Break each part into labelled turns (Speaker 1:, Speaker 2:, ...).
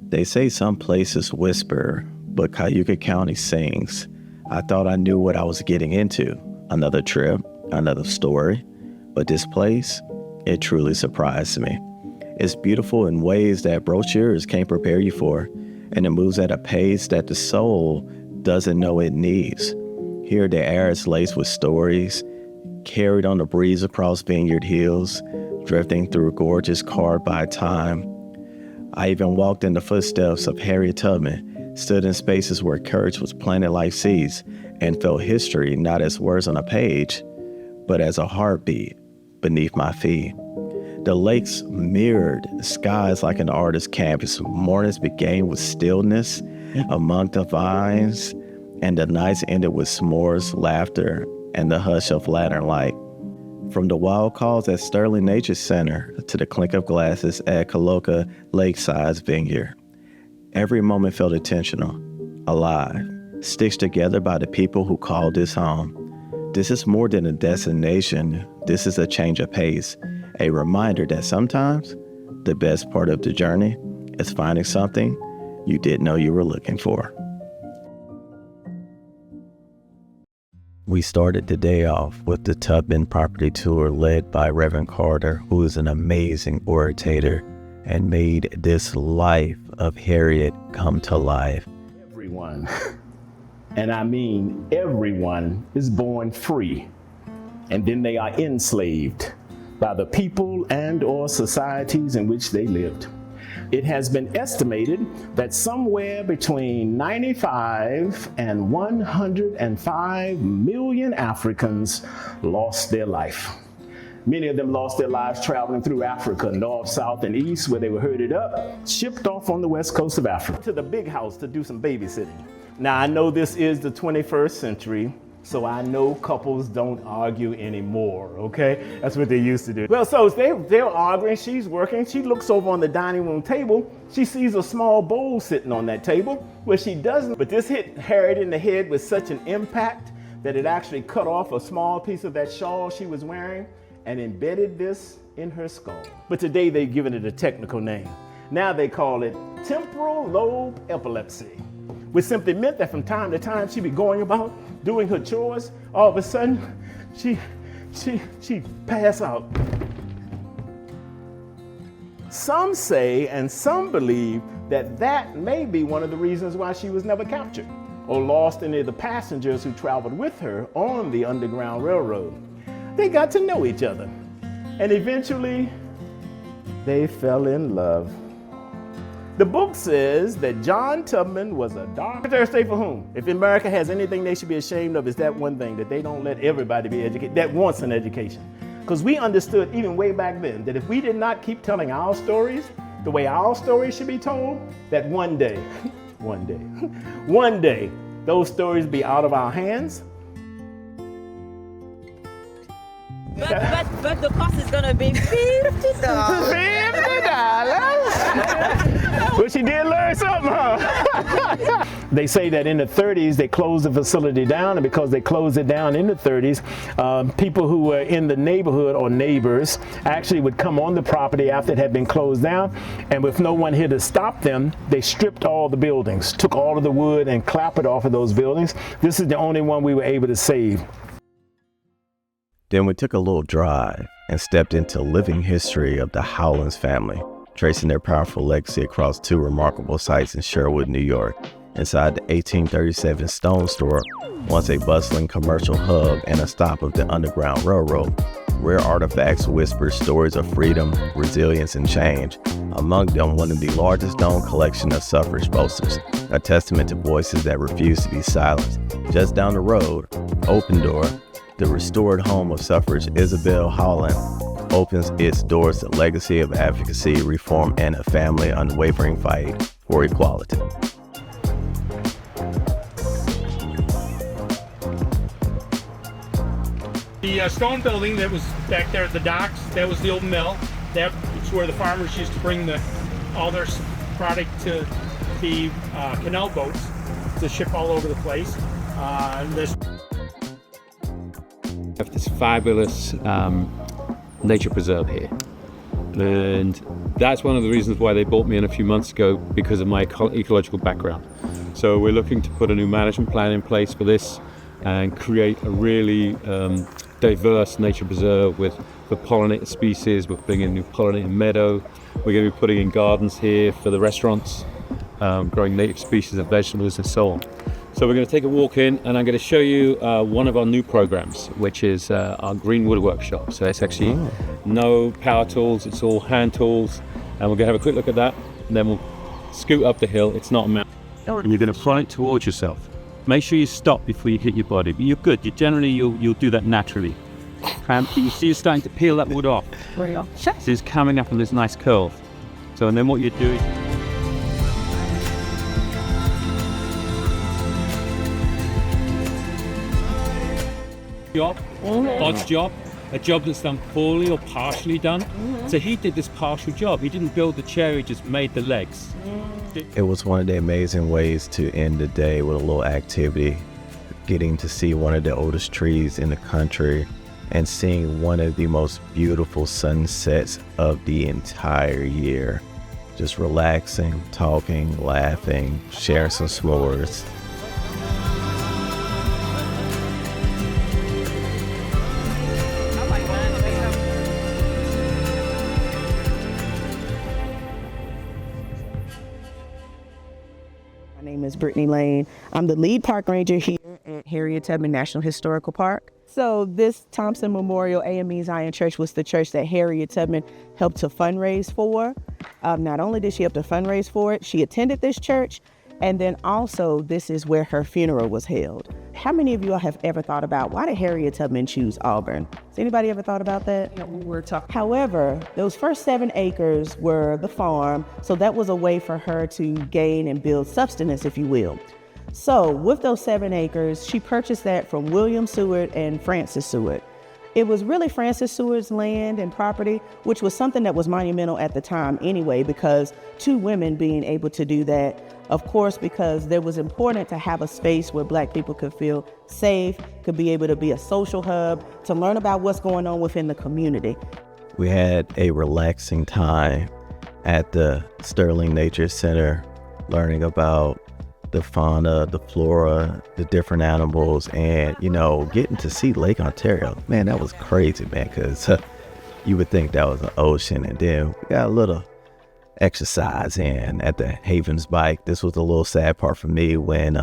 Speaker 1: They say some places whisper, but Cayuga County sings. I thought I knew what I was getting into. Another trip, another story. But this place, it truly surprised me. It's beautiful in ways that brochures can't prepare you for, and it moves at a pace that the soul doesn't know it needs. Here the air is laced with stories, carried on the breeze across vineyard hills, drifting through gorges carved by time. I even walked in the footsteps of Harriet Tubman, stood in spaces where courage was planted like seeds, and felt history not as words on a page, but as a heartbeat beneath my feet. The lakes mirrored the skies like an artist's canvas. Mornings began with stillness among the vines, and the nights ended with s'mores, laughter, and the hush of lantern light. From the wild calls at Sterling Nature Center to the clink of glasses at Colloca Lakeside's vineyard, every moment felt intentional, alive, stitched together by the people who called this home. This is more than a destination. This is a change of pace, a reminder that sometimes the best part of the journey is finding something you didn't know you were looking for. We started the day off with the Tubman property tour led by Reverend Carter, who is an amazing orator and made this life of Harriet come to life.
Speaker 2: Everyone, and I mean everyone, is born free, and then they are enslaved by the people and or societies in which they lived. It has been estimated that somewhere between 95 and 105 million Africans lost their life. Many of them lost their lives traveling through Africa, north, south, and east, where they were herded up, shipped off on the west coast of Africa to the big house to do some babysitting. Now, I know this is the 21st century, so I know couples don't argue anymore, okay? That's what they used to do. Well, so they're arguing, she's working, she looks over on the dining room table, she sees a small bowl sitting on that table, where she doesn't, but this hit Harriet in the head with such an impact that it actually cut off a small piece of that shawl she was wearing and embedded this in her skull. But today they've given it a technical name. Now they call it temporal lobe epilepsy, which simply meant that from time to time she'd be going about doing her chores, all of a sudden she'd pass out. Some say and some believe that may be one of the reasons why she was never captured or lost any of the passengers who traveled with her on the Underground Railroad. They got to know each other, and eventually they fell in love. The book says that John Tubman was a dark Secretary for whom? If America has anything they should be ashamed of, is that one thing, that they don't let everybody be educated, that wants an education. Because we understood even way back then that if we did not keep telling our stories the way our stories should be told, that one day, those stories be out of our hands.
Speaker 3: But the cost is gonna be $50.
Speaker 2: $50? But she did learn something, huh? They say that in the 30s they closed the facility down, and because they closed it down in the 30s, people who were in the neighborhood or neighbors actually would come on the property after it had been closed down, and with no one here to stop them, they stripped all the buildings, took all of the wood and clapboard off of those buildings. This is the only one we were able to save.
Speaker 1: Then we took a little drive and stepped into living history of the Howland family, tracing their powerful legacy across two remarkable sites in Sherwood, New York. Inside the 1837 Stone Store, once a bustling commercial hub and a stop of the Underground Railroad, rare artifacts whisper stories of freedom, resilience, and change. Among them, one of the largest known collection of suffrage posters, a testament to voices that refuse to be silenced. Just down the road, Opendore, the restored home of suffrage Isabel Howland, opens its doors to legacy of advocacy, reform, and a family unwavering fight for equality.
Speaker 4: The stone building that was back there at the docks, that was the old mill. That's where the farmers used to bring all their product to the canal boats to ship all over the place.
Speaker 5: This fabulous nature preserve here, and that's one of the reasons why they brought me in a few months ago, because of my ecological background. So we're looking to put a new management plan in place for this and create a really diverse nature preserve with the pollinated species. We're putting in new pollinated meadow. We're going to be putting in gardens here for the restaurants, growing native species of vegetables and so on. So we're going to take a walk in, and I'm going to show you one of our new programs, which is our green wood workshop. So it's actually no power tools, it's all hand tools, and we're going to have a quick look at that, and then we'll scoot up the hill. It's not a mountain. And you're going to front it towards yourself. Make sure you stop before you hit your body, but you're good. You'll do that naturally. You see you're starting to peel that wood off. So it's coming up in this nice curve. So, and then what you do is Odd's job, a job that's done poorly or partially done. So he did this partial job. He didn't build the chair, he just made the legs.
Speaker 1: It was one of the amazing ways to end the day with a little activity, getting to see one of the oldest trees in the country and seeing one of the most beautiful sunsets of the entire year. Just relaxing, talking, laughing, sharing some s'mores.
Speaker 6: My name is Brittany Lane. I'm the lead park ranger here at Harriet Tubman National Historical Park. So this Thompson Memorial AME Zion Church was the church that Harriet Tubman helped to fundraise for. Not only did she help to fundraise for it, she attended this church, and then also this is where her funeral was held. How many of you all have ever thought about, why did Harriet Tubman choose Auburn? Has anybody ever thought about that? However, those first 7 acres were the farm, so that was a way for her to gain and build subsistence, if you will. So with those 7 acres, she purchased that from William Seward and Francis Seward. It was really Francis Seward's land and property, which was something that was monumental at the time anyway, because 2 women being able to do that, of course, because there was important to have a space where Black people could feel safe, could be able to be a social hub, to learn about what's going on within the community.
Speaker 1: We had a relaxing time at the Sterling Nature Center, learning about the fauna, the flora, the different animals, and, you know, getting to see Lake Ontario. Man, that was crazy, man, because you would think that was an ocean. And then we got a little exercise in at the Havens Bike. This was a little sad part for me when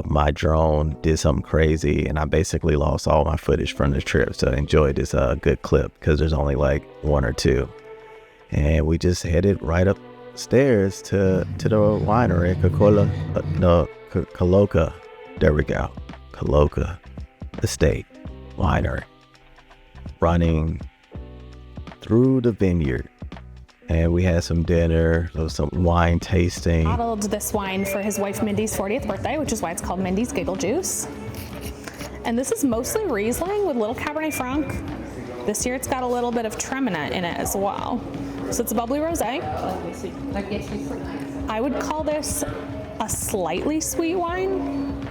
Speaker 1: my drone did something crazy, and I basically lost all my footage from the trip. So enjoy this good clip, because there's only like 1 or 2. And we just headed right upstairs to the winery, Colloca. There we go. Colloca Estate Winery. Running through the vineyard. And we had some dinner, there was some wine tasting.
Speaker 7: Bottled this wine for his wife Mindy's 40th birthday, which is why it's called Mindy's Giggle Juice. And this is mostly Riesling with little Cabernet Franc. This year it's got a little bit of Treminette in it as well. So it's a bubbly rosé. I would call this a slightly sweet wine.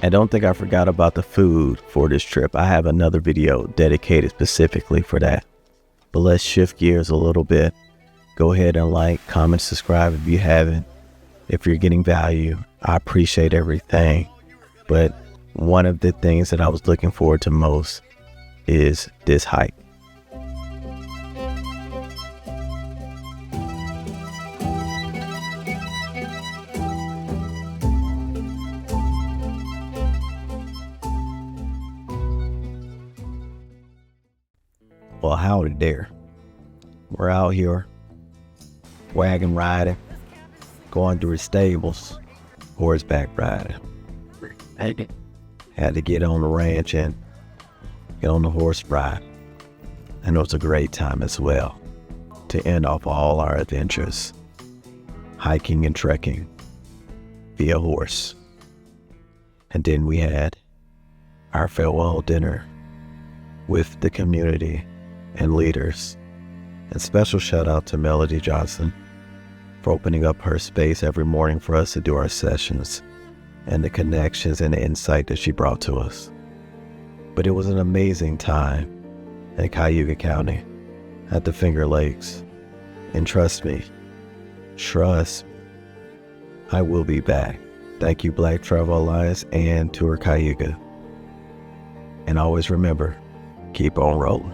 Speaker 1: I don't think I forgot about the food for this trip. I have another video dedicated specifically for that. But let's shift gears a little bit. Go ahead and like, comment, subscribe if you haven't. If you're getting value, I appreciate everything. But one of the things that I was looking forward to most is this hike. Well, howdy there. We're out here wagon riding, going through the stables, horseback riding. Had to get on the ranch and get on the horse ride. And it was a great time as well to end off all our adventures, hiking and trekking via horse. And then we had our farewell dinner with the community and leaders. And special shout out to Melody Johnson for opening up her space every morning for us to do our sessions, and the connections and the insight that she brought to us. But it was an amazing time in Cayuga County at the Finger Lakes. And trust me, I will be back. Thank you, Black Travel Alliance and Tour Cayuga. And always remember, keep on rolling.